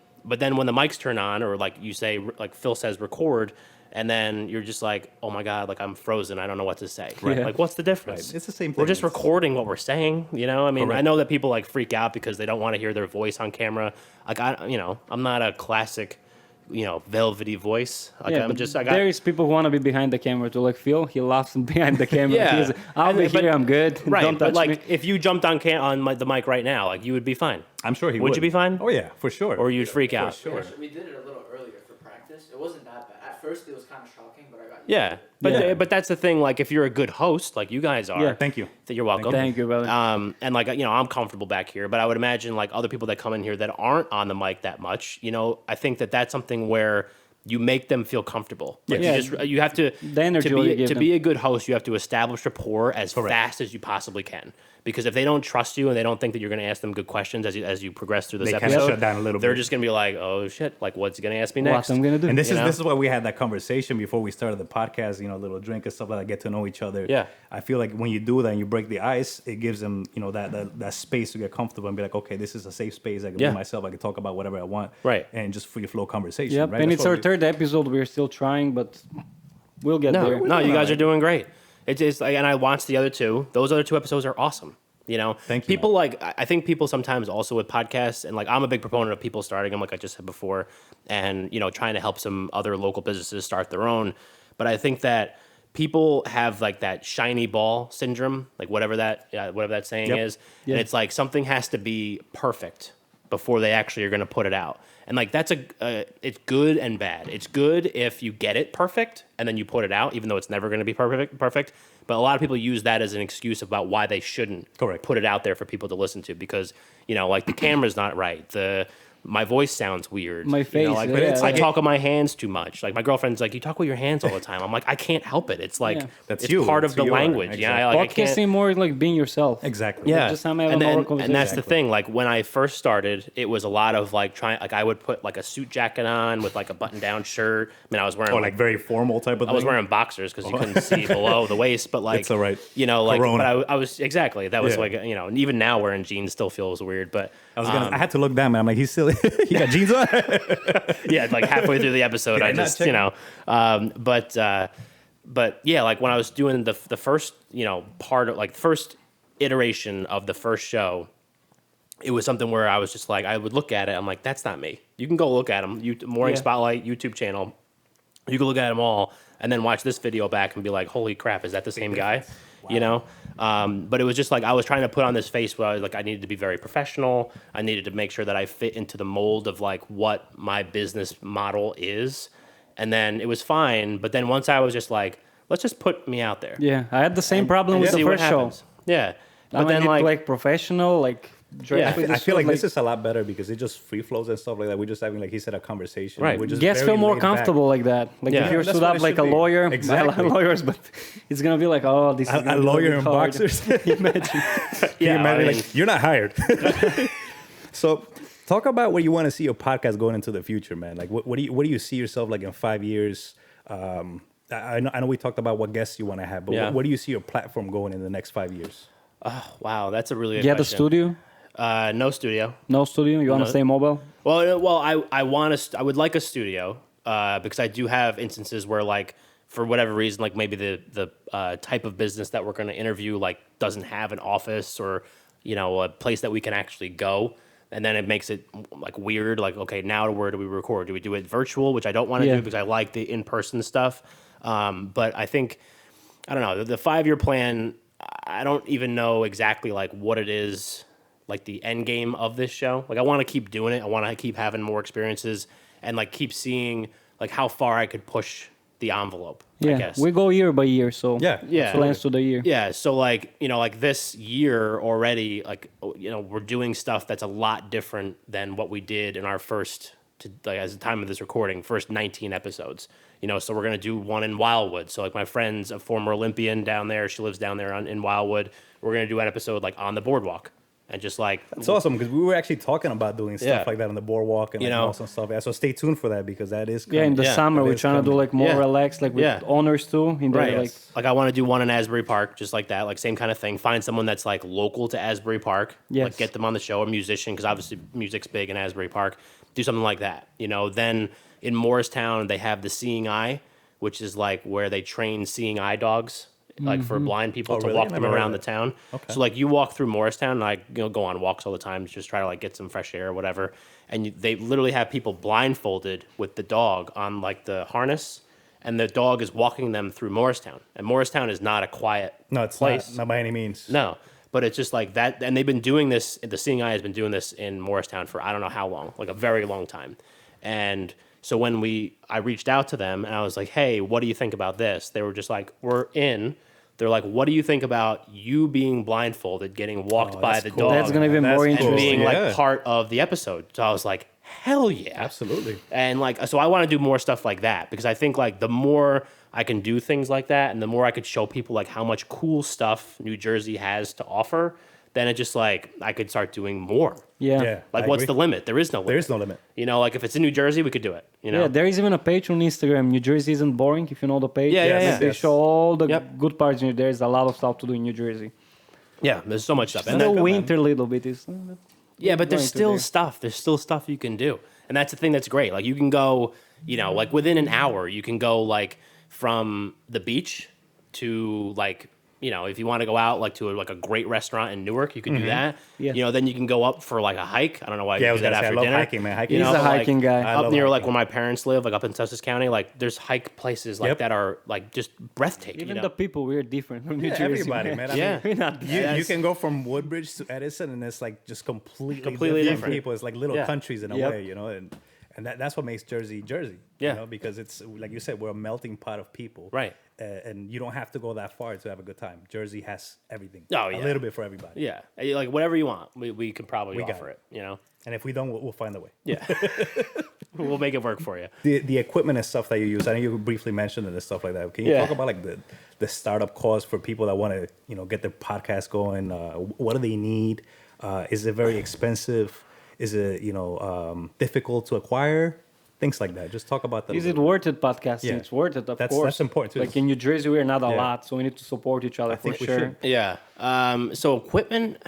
Speaker 5: when the mics turn on, or like you say, like Phil says, record, and then you're just like, oh my God, like I'm frozen, I don't know what to say. Right. Like what's the difference?
Speaker 4: Right. It's the same thing.
Speaker 5: We're just recording what we're saying. I mean, I know that people like freak out because they don't want to hear their voice on camera. Like I'm not a classic. Velvety voice. Like
Speaker 6: there is people who want to be behind the camera too. Like Phil, he laughs behind the camera.
Speaker 5: Yeah.
Speaker 6: I'll be here. I'm good.
Speaker 5: Right.
Speaker 6: Don't touch
Speaker 5: but
Speaker 6: me.
Speaker 5: if you jumped on the mic right now, like you would be fine.
Speaker 4: I'm sure he would.
Speaker 5: Would you be fine?
Speaker 4: Oh yeah, for sure.
Speaker 5: Or you'd freak out.
Speaker 4: For sure.
Speaker 7: We did it a little earlier for practice. It wasn't that bad. At first, it was kind of shocking, but I got used to it.
Speaker 5: But that's the thing. Like if you're a good host, like you guys are.
Speaker 4: Thank you.
Speaker 5: You're welcome.
Speaker 6: Thank you, brother.
Speaker 5: And like I'm comfortable back here, but I would imagine like other people that come in here that aren't on the mic that much. I think that's something where you make them feel comfortable. Like you have to be a good host. You have to establish rapport as fast as you possibly can. Because if they don't trust you and they don't think that you're going to ask them good questions as you progress through this episode,
Speaker 4: shut down a little
Speaker 5: they're
Speaker 4: bit.
Speaker 5: just going to be like, oh shit, like what's he going to ask me next?
Speaker 6: What I'm going to do?
Speaker 4: And this is why we had that conversation before we started the podcast. A little drink and stuff like that, get to know each other.
Speaker 5: Yeah,
Speaker 4: I feel like when you do that and you break the ice, it gives them that space to get comfortable and be like, okay, this is a safe space. I can be myself. I can talk about whatever I want.
Speaker 5: Right.
Speaker 4: And just free flow conversation.
Speaker 6: Yep.
Speaker 4: Right?
Speaker 6: And it's our third episode. We're still trying, but we'll get there.
Speaker 5: No, you guys are doing great. It's like, and I watched the other two. Those other 2 episodes are awesome.
Speaker 4: Thank you.
Speaker 5: People like I think people sometimes also with podcasts and like I'm a big proponent of people starting them, like I just said before, and trying to help some other local businesses start their own. But I think that people have like that shiny ball syndrome, like whatever that saying is, and it's like something has to be perfect before they actually are going to put it out. And like that's it's good and bad. It's good if you get it perfect and then you put it out, even though it's never going to be perfect. But a lot of people use that as an excuse about why they shouldn't put it out there for people to listen to because like the camera's not right, my voice sounds weird.
Speaker 6: My face.
Speaker 5: I talk with my hands too much. Like my girlfriend's like, you talk with your hands all the time. I'm like, I can't help it. It's like it's part of the language.
Speaker 4: Exactly.
Speaker 5: Yeah, like
Speaker 6: podcasting more like being yourself.
Speaker 4: Exactly.
Speaker 5: Yeah,
Speaker 6: just and
Speaker 5: that's the thing. Like when I first started, it was a lot of like trying. Like I would put like a suit jacket on with like a button-down shirt. I mean, I was wearing
Speaker 4: like very formal type of thing.
Speaker 5: I was wearing boxers because you couldn't see below the waist. But like,
Speaker 4: it's all right.
Speaker 5: Like,
Speaker 4: Corona.
Speaker 5: but I was exactly that was like and even now wearing jeans still feels weird. But
Speaker 4: I had to look down, man. I'm like, he's still he got jeans on.
Speaker 5: Yeah, like halfway through the episode, I just but yeah, like when I was doing the first part of like first iteration of the first show, it was something where I was just like I would look at it, I'm like that's not me. You can go look at them. Morning Spotlight YouTube channel. You can look at them all and then watch this video back and be like, holy crap, is that the same guy? Wow. But it was just like I was trying to put on this face where I was like I needed to be very professional. I needed to make sure that I fit into the mold of like what my business model is. And then it was fine. But then once I was just like, let's just put me out there.
Speaker 6: Yeah, I had the same problem with the
Speaker 5: See what
Speaker 6: first show.
Speaker 5: happens. Yeah.
Speaker 6: But
Speaker 5: But
Speaker 6: then
Speaker 5: then
Speaker 6: like professional, like
Speaker 4: I feel like this is a lot better because it just free flows and stuff like that. We're just having, like he said, a conversation.
Speaker 5: Right.
Speaker 4: We're just
Speaker 6: guests
Speaker 4: very
Speaker 6: feel more
Speaker 4: laid back.
Speaker 6: comfortable like that. Like
Speaker 5: Yeah.
Speaker 6: if you're
Speaker 4: That's
Speaker 6: stood
Speaker 4: what
Speaker 6: up
Speaker 4: it
Speaker 6: like
Speaker 4: should
Speaker 6: a
Speaker 4: be.
Speaker 6: lawyer,
Speaker 4: Exactly.
Speaker 6: I love lawyers, but it's gonna be like, oh, this is
Speaker 4: A
Speaker 6: gonna be
Speaker 4: lawyer
Speaker 6: bit
Speaker 4: and
Speaker 6: hard.
Speaker 4: boxers.
Speaker 6: Imagine.
Speaker 4: Can you imagine,
Speaker 5: I mean-
Speaker 4: like, you're not hired. So, talk about where you want to see your podcast going into the future, man. Like, what do you see yourself like in 5 years? I know we talked about what guests you want to have, but
Speaker 5: Yeah.
Speaker 4: where do you see your platform going in the next 5 years?
Speaker 5: Wow, that's a really good
Speaker 6: You had a
Speaker 5: question.
Speaker 6: studio?
Speaker 5: No studio.
Speaker 6: No studio? You want to
Speaker 5: No.
Speaker 6: stay mobile?
Speaker 5: Well, I want to. I would like a studio because I do have instances where, like, for whatever reason, like maybe the type of business that we're going to interview like doesn't have an office or a place that we can actually go, and then it makes it like weird. Like, okay, now where do we record? Do we do it virtual, which I don't want to
Speaker 6: Yeah.
Speaker 5: do because I like the in-person stuff. But I think I don't know the 5-year plan. I don't even know exactly like what it is, like the end game of this show. Like I want to keep doing it. I want to keep having more experiences and like keep seeing like how far I could push the envelope. I
Speaker 6: Yeah,
Speaker 5: guess.
Speaker 6: we go year by year, so
Speaker 5: Yeah.
Speaker 6: plans to the year.
Speaker 5: Yeah, so like, like this year already, like, we're doing stuff that's a lot different than what we did in our as the time of this recording, first 19 episodes. So we're going to do one in Wildwood. So like my friend's a former Olympian down there. She lives down there in Wildwood. We're going to do an episode like on the boardwalk. And just like
Speaker 4: It's awesome because we were actually talking about doing stuff
Speaker 5: Yeah.
Speaker 4: like that on the boardwalk and awesome stuff. Yeah, so stay tuned for that because that is coming.
Speaker 6: Yeah, in the
Speaker 5: Yeah,
Speaker 6: summer
Speaker 4: that
Speaker 6: we're
Speaker 4: is
Speaker 6: trying to do
Speaker 4: coming.
Speaker 6: like more
Speaker 5: Yeah.
Speaker 6: relaxed, like with
Speaker 5: Yeah.
Speaker 6: owners too. In there,
Speaker 5: Right.
Speaker 6: like
Speaker 5: I want to do one in Asbury Park, just like that, like same kind of thing. Find someone that's like local to Asbury Park,
Speaker 6: Yes.
Speaker 5: like get them on the show, a musician, because obviously music's big in Asbury Park. Do something like that, Then in Morristown they have the Seeing Eye, which is like where they train seeing eye dogs, like for blind people
Speaker 4: Oh,
Speaker 5: to
Speaker 4: really?
Speaker 5: walk
Speaker 4: I
Speaker 5: them
Speaker 4: never heard
Speaker 5: around the
Speaker 4: of
Speaker 5: town.
Speaker 4: Okay.
Speaker 5: So like you walk through Morristown, and I go on walks all the time, just try to like get some fresh air or whatever. And they literally have people blindfolded with the dog on like the harness, and the dog is walking them through Morristown. And Morristown is not a quiet
Speaker 4: No, it's
Speaker 5: place.
Speaker 4: not by any means.
Speaker 5: No, but it's just like that. And they've been doing this. The Seeing Eye has been doing this in Morristown for I don't know how long, like a very long time. And so when I reached out to them and I was like, hey, what do you think about this? They were just like, we're in. They're like, what do you think about you being blindfolded, getting walked by
Speaker 4: that's
Speaker 5: the
Speaker 4: cool.
Speaker 5: dog,
Speaker 6: That's gonna be
Speaker 4: That's
Speaker 6: more
Speaker 4: cool.
Speaker 5: and
Speaker 6: interesting.
Speaker 5: being
Speaker 4: Yeah.
Speaker 5: like part of the episode? So I was like, hell yeah,
Speaker 4: Absolutely.
Speaker 5: and like, so I want to do more stuff like that because I think like the more I can do things like that and the more I could show people like how much cool stuff New Jersey has to offer, then it just like I could start doing more.
Speaker 6: Yeah.
Speaker 4: Yeah.
Speaker 5: Like,
Speaker 4: I
Speaker 5: what's
Speaker 4: agree.
Speaker 5: the limit? There is no limit.
Speaker 4: There is no limit.
Speaker 5: Like if it's in New Jersey, we could do it.
Speaker 6: Yeah, there is even a page on Instagram. New Jersey isn't boring. If you know the page,
Speaker 5: Yeah, yeah,
Speaker 6: Like,
Speaker 5: yeah.
Speaker 6: they show all the
Speaker 5: Yep.
Speaker 6: good parts. There's a lot of stuff to do in New Jersey.
Speaker 5: Yeah, there's so much stuff.
Speaker 6: And
Speaker 5: And
Speaker 6: the
Speaker 5: then,
Speaker 6: winter little bit is.
Speaker 5: yeah, but there's
Speaker 6: going to
Speaker 5: still
Speaker 6: there.
Speaker 5: stuff. There's still stuff you can do. And that's the thing that's great. Like you can go, like within an hour, you can go like from the beach to like, if you want to go out like to a great restaurant in Newark, you could do that.
Speaker 6: Yeah.
Speaker 5: Then you can go up for like a hike. I don't know why
Speaker 4: Yeah, I
Speaker 5: you
Speaker 4: was
Speaker 5: do that
Speaker 4: gonna say, I
Speaker 5: after
Speaker 4: love
Speaker 5: dinner.
Speaker 4: hiking, man. Hiking
Speaker 6: He's
Speaker 4: is
Speaker 6: a
Speaker 5: but, like,
Speaker 6: hiking guy.
Speaker 4: I
Speaker 5: Up
Speaker 4: love
Speaker 5: near like
Speaker 4: hiking.
Speaker 5: where my parents live, like up in Sussex County, like there's hike places like
Speaker 4: Yep.
Speaker 5: that are like just breathtaking.
Speaker 6: Even the people, we're different from New
Speaker 4: Yeah,
Speaker 6: Jersey.
Speaker 4: everybody, man. I
Speaker 5: Yeah.
Speaker 4: mean,
Speaker 6: We're not
Speaker 4: you
Speaker 5: Yes.
Speaker 4: can go from Woodbridge to Edison, and it's like just completely
Speaker 5: different.
Speaker 4: different people. It's like little
Speaker 5: Yeah.
Speaker 4: countries in a
Speaker 6: Yep.
Speaker 4: way, and that's what makes Jersey.
Speaker 5: Yeah.
Speaker 4: Because it's like you said, we're a melting pot of people,
Speaker 5: Right.
Speaker 4: And you don't have to go that far to have a good time. Jersey has everything.
Speaker 5: Oh,
Speaker 4: a
Speaker 5: yeah.
Speaker 4: little bit for everybody.
Speaker 5: Yeah, like whatever you want, we could probably
Speaker 4: got
Speaker 5: offer
Speaker 4: it.
Speaker 5: it.
Speaker 4: And if we don't, we'll find a way.
Speaker 5: Yeah, we'll make it work for you.
Speaker 4: The equipment and stuff that you use, I know you briefly mentioned it and stuff like that. Can you
Speaker 5: Yeah.
Speaker 4: talk about like the startup cost for people that want to get their podcast going? What do they need? Is it very expensive? Is it difficult to acquire? Things like that. Just talk about that.
Speaker 6: Is it worth it podcasting?
Speaker 4: Yeah.
Speaker 6: It's worth it, of
Speaker 4: That's
Speaker 6: course.
Speaker 4: important, too.
Speaker 6: Like in New Jersey, we're not a
Speaker 4: Yeah.
Speaker 6: lot, so we need to support each other for
Speaker 4: think we
Speaker 6: sure.
Speaker 4: should.
Speaker 5: Yeah. So equipment,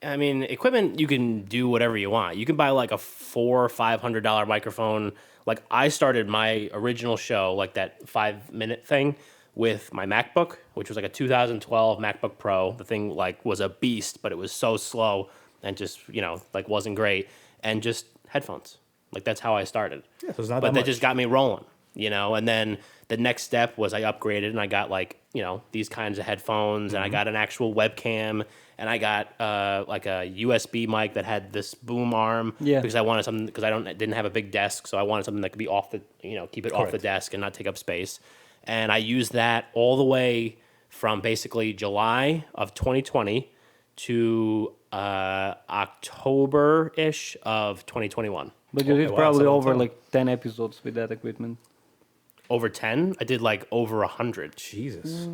Speaker 5: equipment you can do whatever you want. You can buy like a $400 or $500 microphone. Like I started my original show, like that 5-minute thing, with my MacBook, which was like a 2012 MacBook Pro. The thing like was a beast, but it was so slow and just like wasn't great, and just headphones. Like that's how I started.
Speaker 4: Yeah, so it's not
Speaker 5: but
Speaker 4: that
Speaker 5: that
Speaker 4: much.
Speaker 5: just got me rolling, And then the next step was I upgraded and I got like these kinds of headphones, and I got an actual webcam, and I got like a USB mic that had this boom arm.
Speaker 6: Yeah.
Speaker 5: Because I wanted something, because didn't have a big desk, so I wanted something that could be off the keep it off the
Speaker 4: Correct.
Speaker 5: desk and not take up space. and I used that all the way from basically July of 2020 to October-ish of 2021.
Speaker 6: But you
Speaker 4: Okay,
Speaker 6: did
Speaker 4: wow,
Speaker 6: probably
Speaker 4: that's a long
Speaker 6: over
Speaker 4: time.
Speaker 6: like 10 episodes with that equipment.
Speaker 5: Over 10? I did like over 100.
Speaker 4: Jesus.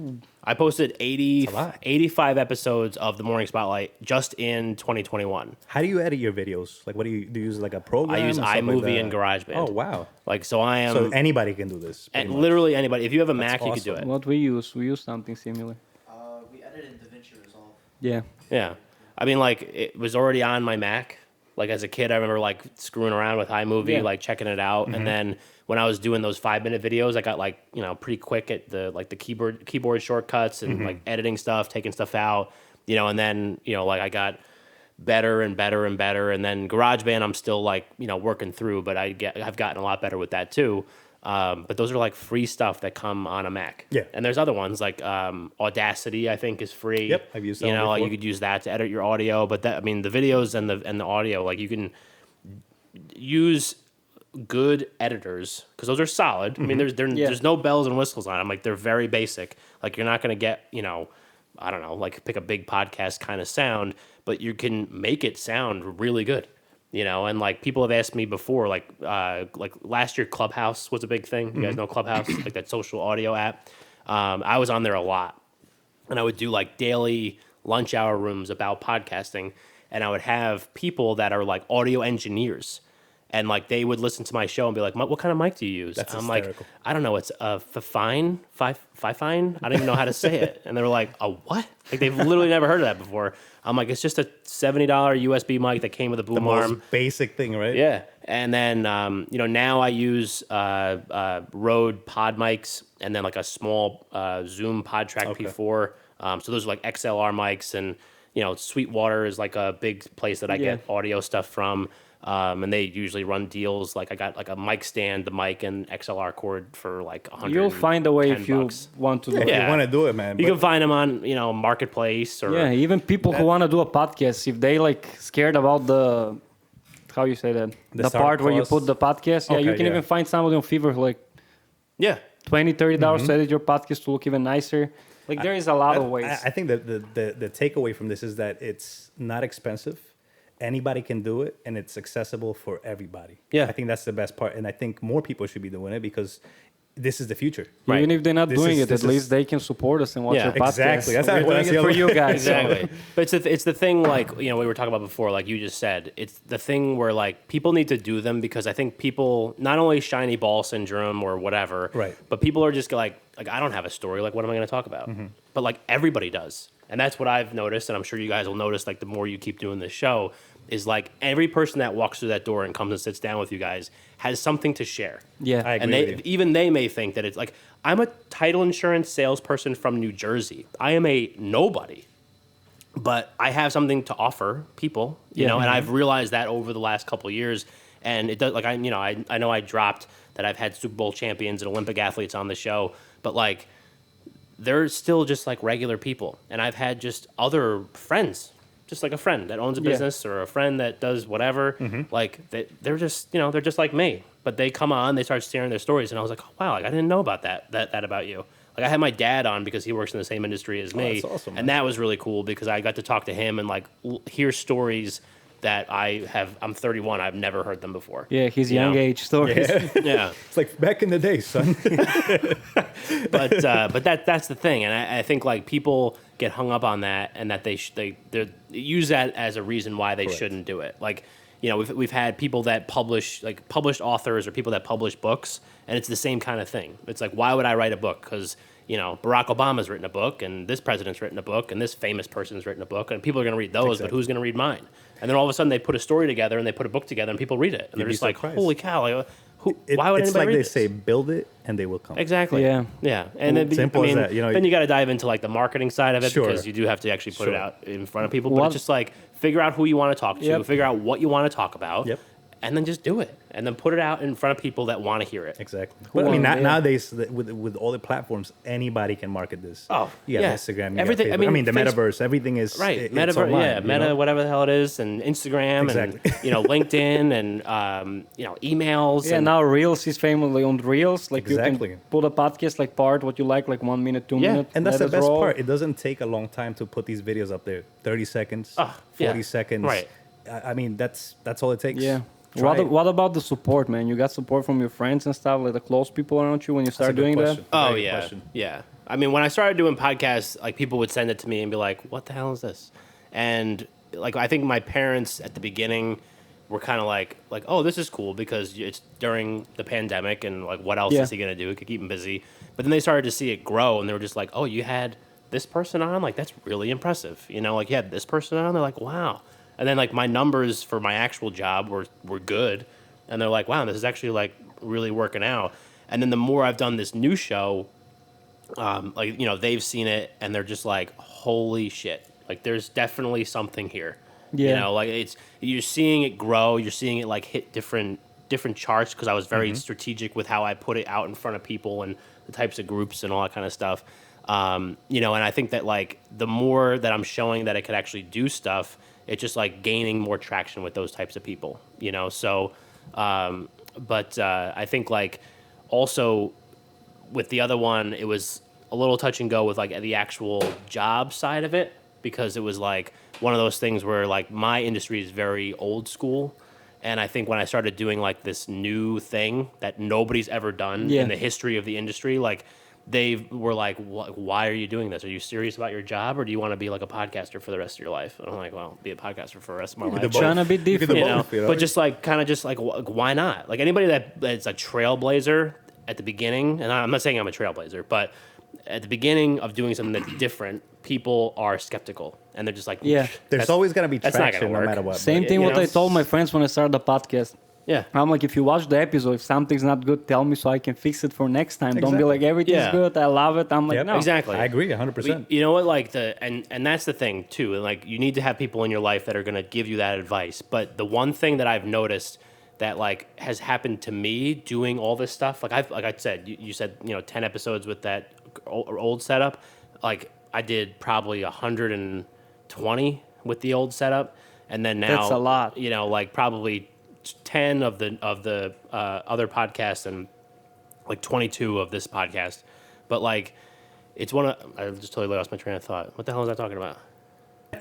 Speaker 5: I posted 80,
Speaker 4: That's a lot.
Speaker 5: 85 episodes of the Morning Spotlight just in 2021.
Speaker 4: How do you edit your videos? Like, what do you use? Like a program?
Speaker 5: I use
Speaker 4: or stuff like
Speaker 5: iMovie
Speaker 4: that?
Speaker 5: and GarageBand.
Speaker 4: Oh wow!
Speaker 5: Like, so I am...
Speaker 4: So anybody can do this.
Speaker 5: and
Speaker 4: pretty much.
Speaker 5: literally anybody. If you have a Mac, you could do
Speaker 4: awesome.
Speaker 5: it.
Speaker 6: What we use something similar.
Speaker 7: We edited in DaVinci Resolve.
Speaker 6: Yeah.
Speaker 5: Yeah. I mean, like, it was already on my Mac. Like, as a kid, I remember, like, screwing around with iMovie,
Speaker 6: Yeah.
Speaker 5: like, checking it out. And then when I was doing those 5-minute videos, I got, like, you know, pretty quick at the keyboard shortcuts and, like, editing stuff, taking stuff out, you know, and then, you know, like, I got better and better and better. And then GarageBand, I'm still, like, you know, working through, but I've gotten a lot better with that, too. But those are like free stuff that come on a Mac.
Speaker 4: Yeah.
Speaker 5: And there's other ones like Audacity, I think, is free.
Speaker 4: Yep, I've used that
Speaker 5: You
Speaker 4: one
Speaker 5: know, like you
Speaker 4: before.
Speaker 5: could use that to edit your audio. But that, I mean, the videos and the audio, like you can use good editors because those are solid. I mean, there's no bells and whistles on them. Like they're very basic. Like you're not gonna get, you know, I don't know, like pick a big podcast kind of sound, but you can make it sound really good. You know, and like people have asked me before, like last year Clubhouse was a big thing. You guys know Clubhouse, like that social audio app. I was on there a lot, and I would do like daily lunch hour rooms about podcasting, and I would have people that are like audio engineers, and like they would listen to my show and be like, "What kind of mic do you use?"
Speaker 4: That's
Speaker 5: I'm like,
Speaker 4: hysterical.
Speaker 5: "I don't know. It's a Fifine. I don't even know how to say it." And they were like, "A what?" Like they've literally never heard of that before. I'm like, "It's just a $70 USB mic that came with a boom
Speaker 4: The
Speaker 5: arm."
Speaker 4: most basic thing, right?
Speaker 5: Yeah, and then you know now I use Rode pod mics and then like a small Zoom PodTrack
Speaker 4: Okay.
Speaker 5: P4. So those are like XLR mics, and you know Sweetwater is like a big place that I get audio stuff from. And they usually run deals. Like I got like a mic stand, the mic, and XLR cord for like $100.
Speaker 6: You'll find a way if you want to do
Speaker 4: If
Speaker 6: it.
Speaker 4: you
Speaker 5: Yeah.
Speaker 4: want to do it, man.
Speaker 5: You
Speaker 4: but-
Speaker 5: can find them on Marketplace or
Speaker 6: Yeah, even people who want to do a podcast, if they like scared about the, how you say that, the
Speaker 4: startup
Speaker 6: part where you
Speaker 4: costs?
Speaker 6: put the podcast, you
Speaker 4: Okay,
Speaker 6: can
Speaker 4: yeah.
Speaker 6: even find somebody on Fiverr who like
Speaker 5: yeah.
Speaker 6: $20, $30 to edit your podcast to look even nicer. Like there is a lot of ways.
Speaker 4: I think that the takeaway from this is that it's not expensive. Anybody can do it, and it's accessible for everybody.
Speaker 5: Yeah.
Speaker 4: I think that's the best part, and I think more people should be doing it because this is the future.
Speaker 5: Right.
Speaker 6: Even if they're not
Speaker 4: This
Speaker 6: doing
Speaker 4: is-
Speaker 6: it,
Speaker 4: this
Speaker 6: at
Speaker 4: is-
Speaker 6: least they can support us and watch
Speaker 5: Yeah,
Speaker 6: your podcast.
Speaker 4: exactly. That's
Speaker 6: We're
Speaker 4: how- that's
Speaker 6: doing
Speaker 4: the
Speaker 6: it for
Speaker 4: other-
Speaker 6: you guys. so-
Speaker 5: Exactly. But it's the thing, like, you know, we were talking about before, like you just said, it's the thing where like people need to do them because I think people, not only shiny ball syndrome or whatever,
Speaker 4: Right.
Speaker 5: but people are just like I don't have a story. Like, what am I going to talk about? But like everybody does. And that's what I've noticed. And I'm sure you guys will notice, like the more you keep doing this show, is like every person that walks through that door and comes and sits down with you guys has something to share.
Speaker 6: Yeah.
Speaker 4: I agree
Speaker 5: And
Speaker 4: with you.
Speaker 5: even they may think that it's like, I'm a title insurance salesperson from New Jersey. I am a nobody, but I have something to offer people, you know, and I've realized that over the last couple of years. And it does, like, I know I dropped that I've had Super Bowl champions and Olympic athletes on the show, but like, they're still just like regular people. And I've had just other friends, just like a friend that owns a business or a friend that does whatever. Like they're just, you know, they're just like me, but they come on, they start sharing their stories. And I was like, oh, wow, like I didn't know about that about you. Like I had my dad on because he works in the same industry as me.
Speaker 4: that's awesome, man.
Speaker 5: And that was really cool because I got to talk to him and like hear stories that I'm 31. I've never heard them before.
Speaker 6: Yeah, his
Speaker 5: You
Speaker 6: young
Speaker 5: know?
Speaker 6: age stories.
Speaker 5: Yeah.
Speaker 4: It's like back in the day, son.
Speaker 5: But that's the thing, and I think like people get hung up on that, and that they use that as a reason why they shouldn't do it. Like, you know, we've had people that published authors or people that publish books, and it's the same kind of thing. It's like, why would I write a book? Because you know, Barack Obama's written a book, and this president's written a book, and this famous person's written a book, and people are going to read those, but who's going to read mine? And then all of a sudden they put a story together and they put a book together and people read it, and they're
Speaker 4: be
Speaker 5: just like,
Speaker 4: surprised.
Speaker 5: holy cow! Like, why would
Speaker 4: it's
Speaker 5: anybody
Speaker 4: like
Speaker 5: read
Speaker 4: they
Speaker 5: this?
Speaker 4: say, build it and they will come.
Speaker 5: Exactly.
Speaker 6: Yeah.
Speaker 5: Yeah. And then,
Speaker 4: Simple
Speaker 5: I
Speaker 4: as
Speaker 5: mean,
Speaker 4: that, you know,
Speaker 5: then you got to dive into like the marketing side of it
Speaker 4: Sure.
Speaker 5: because you do have to actually put it
Speaker 4: Sure.
Speaker 5: out in front of people. But
Speaker 6: What-
Speaker 5: it's just like figure out who you want to talk to,
Speaker 6: Yep.
Speaker 5: figure out what you want to talk about,
Speaker 4: Yep.
Speaker 5: and then just do it, and then put it out in front of people that want to hear it.
Speaker 4: Exactly. But I mean, nowadays with all the platforms, anybody can market this.
Speaker 5: Oh,
Speaker 4: you got
Speaker 5: yeah.
Speaker 4: Instagram, you
Speaker 5: Everything.
Speaker 4: Got Facebook. I mean, the metaverse, everything is
Speaker 5: right.
Speaker 4: it's
Speaker 5: Metaverse,
Speaker 4: online,
Speaker 5: yeah, Meta, whatever the hell it is, and Instagram,
Speaker 4: Exactly.
Speaker 5: and LinkedIn, and emails.
Speaker 6: Yeah,
Speaker 5: and,
Speaker 6: now Reels is family on Reels. Like
Speaker 4: Exactly.
Speaker 6: you can put a podcast like part what you like 1 minute, 2 minutes.
Speaker 4: And that's
Speaker 6: let
Speaker 4: the
Speaker 6: it
Speaker 4: best
Speaker 6: roll.
Speaker 4: part. It doesn't take a long time to put these videos up there. 30 seconds, 40 seconds.
Speaker 5: Right.
Speaker 4: I mean, that's all it takes.
Speaker 6: Yeah.
Speaker 4: Try it.
Speaker 6: What about the support, man? You got support from your friends and stuff, like the close people around you when you
Speaker 4: That's a
Speaker 6: start
Speaker 4: good
Speaker 6: doing
Speaker 4: question.
Speaker 6: that?
Speaker 5: Oh
Speaker 4: Very good
Speaker 5: yeah,
Speaker 4: question.
Speaker 5: yeah. I mean, when I started doing podcasts, like people would send it to me and be like, "What the hell is this?" And like I think my parents at the beginning were kind of like, "Oh, this is cool because it's during the pandemic and like what else is he gonna do? It could keep him busy." But then they started to see it grow and they were just like, "Oh, you had this person on? Like that's really impressive." Like you had this person on. They're like, "Wow." And then like my numbers for my actual job were good, and they're like, "Wow, this is actually like really working out." And then the more I've done this new show, they've seen it and they're just like, "Holy shit!" Like there's definitely something here.
Speaker 6: Yeah.
Speaker 5: Like you're seeing it grow. You're seeing it like hit different charts because I was very strategic with how I put it out in front of people and the types of groups and all that kind of stuff. And I think that like the more that I'm showing that it could actually do stuff, it's just like gaining more traction with those types of people, So, I think like also with the other one, it was a little touch and go with like the actual job side of it because it was like one of those things where like my industry is very old school. And I think when I started doing like this new thing that nobody's ever done in the history of the industry, like they were like, why are you doing this? Are you serious about your job or do you want to be like a podcaster for the rest of your life? And I'm like, well, be a podcaster for the rest of my life.
Speaker 6: Trying to be different.
Speaker 5: But just like, kind of just like, why not? Like anybody that's a trailblazer at the beginning, and I'm not saying I'm a trailblazer, but at the beginning of doing something that's different, people are skeptical. And they're just like,
Speaker 4: There's always going to be traction no
Speaker 5: work.
Speaker 4: matter what.
Speaker 6: Same thing what I told my friends when I started the podcast.
Speaker 5: Yeah.
Speaker 6: I'm like, if you watch the episode, if something's not good, tell me so I can fix it for next time. Don't be like, everything's good, I love it. I'm like, no.
Speaker 5: Exactly.
Speaker 4: I agree 100%.
Speaker 5: You know what? Like and that's the thing too. And like you need to have people in your life that are going to give you that advice. But the one thing that I've noticed that like has happened to me doing all this stuff, like I said, you said 10 episodes with that old setup. Like I did probably 120 with the old setup, and then now
Speaker 6: that's a lot.
Speaker 5: Like probably 10 of the other podcasts and like 22 of this podcast. But like it's I just totally lost my train of thought. What the hell was I talking about?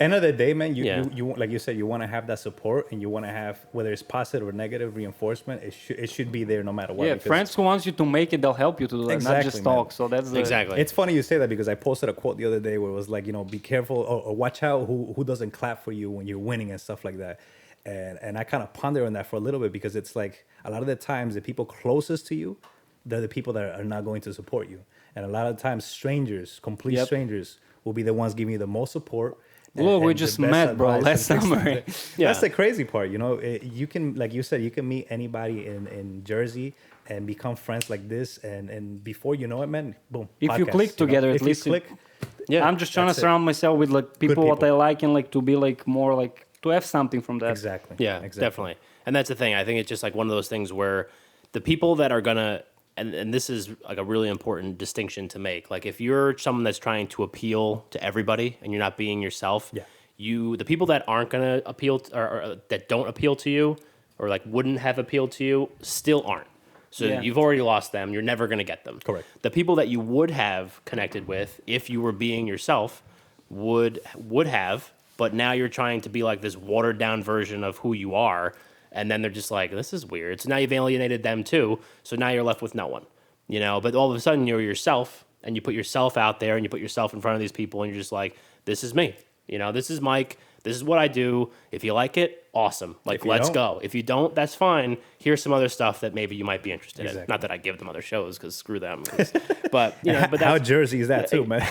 Speaker 4: End of the day, man, you like you said, you want to have that support and you want to have, whether it's positive or negative reinforcement, it should be there no matter what.
Speaker 6: Yeah, friends who wants you to make it, they'll help you to do that, not just talk. So that's
Speaker 5: exactly.
Speaker 4: It's funny you say that because I posted a quote the other day where it was like, be careful or watch out who doesn't clap for you when you're winning and stuff like that. And I kind of ponder on that for a little bit because it's like a lot of the times the people closest to you, they're the people that are not going to support you. And a lot of times strangers, complete strangers, will be the ones giving you the most support.
Speaker 6: Look, we just met, bro, last summer.
Speaker 4: That's the crazy part, you can, like you said, you can meet anybody in Jersey and become friends like this, and before you know it, man, boom.
Speaker 6: If you click together, at least. I'm just trying to surround myself with like people what I like and like to be like more like to have something from that.
Speaker 4: Exactly.
Speaker 5: Yeah, definitely. And that's the thing. I think it's just like one of those things where the people that are gonna. And this is like a really important distinction to make. Like if you're someone that's trying to appeal to everybody and you're not being yourself, the people that aren't gonna appeal or that don't appeal to you or like wouldn't have appealed to you still aren't. So you've already lost them. You're never gonna get them.
Speaker 4: Correct.
Speaker 5: The people that you would have connected with if you were being yourself would have, but now you're trying to be like this watered down version of who you are. And then they're just like, this is weird. So now you've alienated them too. So now you're left with no one, But all of a sudden you're yourself and you put yourself out there and you put yourself in front of these people and you're just like, this is me. This is Mike. This is what I do. If you like it, awesome. Like, let's go. If you don't, that's fine. Here's some other stuff that maybe you might be interested in. Not that I give them other shows because screw them. But, but
Speaker 4: how Jersey is that too, man?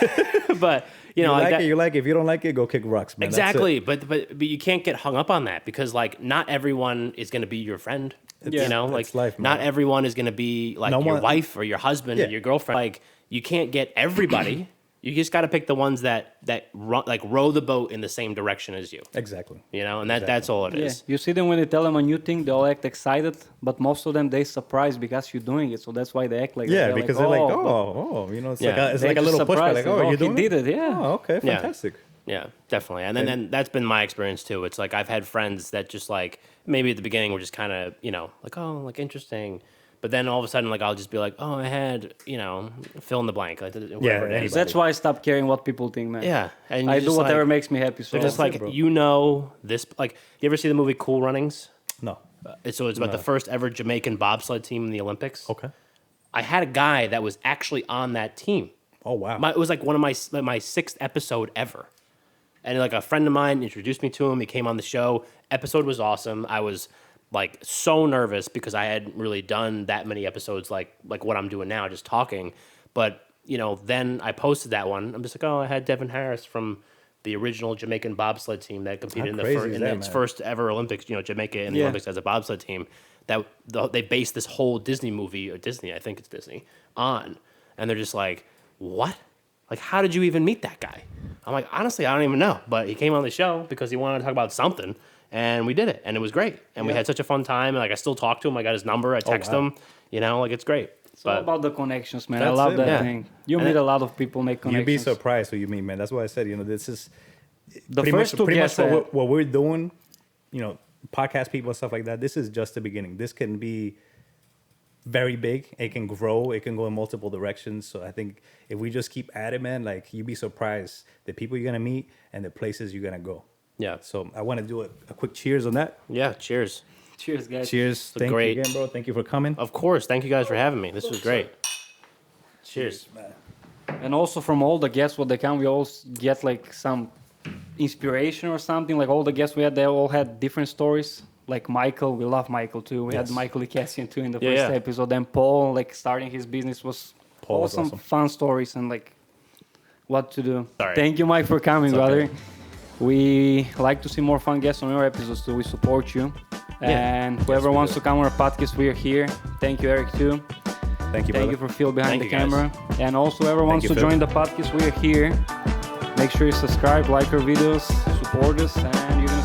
Speaker 5: But,
Speaker 4: you like it, you like it. If you don't like it, go kick rocks, man.
Speaker 5: Exactly. But you can't get hung up on that because, like, not everyone is going to be your friend. Like,
Speaker 4: life,
Speaker 5: not everyone is going to be, like, your wife or your husband or your girlfriend. Like, you can't get everybody. You just got to pick the ones that run, like row the boat in the same direction as you.
Speaker 4: Exactly.
Speaker 5: You know, and that's all it is.
Speaker 6: You see them when they tell them a new thing, they all act excited, but most of them they surprised because you're doing it, so that's why they act like
Speaker 4: Yeah,
Speaker 6: that.
Speaker 4: because they're like, you know, it's like a little pushback, like, oh, you doing
Speaker 6: did it, yeah.
Speaker 4: Oh, okay, fantastic.
Speaker 5: Yeah, definitely. And then that's been my experience too. It's like I've had friends that just like maybe at the beginning were just kind of, you know, like, oh, like interesting. But then all of a sudden, like, I'll just be like, oh, I had, you know, fill in the blank. Like, whatever it is.
Speaker 6: That's why I stopped caring what people think, man.
Speaker 5: Yeah. And
Speaker 6: I do whatever makes me happy. So
Speaker 5: they're just like, you know, this, like, you ever see the movie Cool Runnings?
Speaker 4: No.
Speaker 5: So it's about the first ever Jamaican bobsled team in the Olympics.
Speaker 4: Okay.
Speaker 5: I had a guy that was actually on that team.
Speaker 4: Oh, wow.
Speaker 5: It was like one of my sixth episode ever. And like a friend of mine introduced me to him. He came on the show. Episode was awesome. I was like so nervous because I hadn't really done that many episodes like what I'm doing now, just talking. But, you know, then I posted that one. I'm just like, oh, I had Devin Harris from the original Jamaican bobsled team that competed in its first ever Olympics, you know, Jamaica in the Olympics as a bobsled team. They based this whole Disney movie, or Disney, I think it's Disney, on. And they're just like, what? Like, how did you even meet that guy? I'm like, honestly, I don't even know. But he came on the show because he wanted to talk about something. And we did it, and it was great. And we had such a fun time. And like, I still talk to him. I got his number. I text him. You know, like, it's great.
Speaker 6: It's all about the connections, man. I love that thing. You meet a lot of people, make connections.
Speaker 4: You'd be surprised who you meet, man. That's why I said, you know, this is
Speaker 6: pretty much
Speaker 4: what we're doing. You know, podcast people and stuff like that. This is just the beginning. This can be very big. It can grow. It can go in multiple directions. So I think if we just keep at it, man, like, you'd be surprised the people you're gonna meet and the places you're gonna go.
Speaker 5: Yeah.
Speaker 4: So I want to do a quick cheers on that.
Speaker 5: Yeah, cheers.
Speaker 6: Cheers, guys.
Speaker 4: Cheers. Thank you again, bro. Thank you for coming.
Speaker 5: Of course. Thank you guys for having me. This was great. Cheers.
Speaker 6: And also from all the guests, what they come, we all get like some inspiration or something. Like all the guests we had, they all had different stories. Like Michael, we love Michael too. We had Michael Ikassian too in the first episode. Then Paul, like starting his business was awesome. Fun stories and like what to do.
Speaker 5: Sorry.
Speaker 6: Thank you, Mike, for coming, brother. We like to see more fun guests on your episodes too. We support you. And whoever wants to come on our podcast, we are here. Thank you, Eric, too.
Speaker 4: Thank you,
Speaker 6: Thank you for Phil behind the camera. And also, whoever wants to join the podcast, we are here. Make sure you subscribe, like our videos, support us, and you're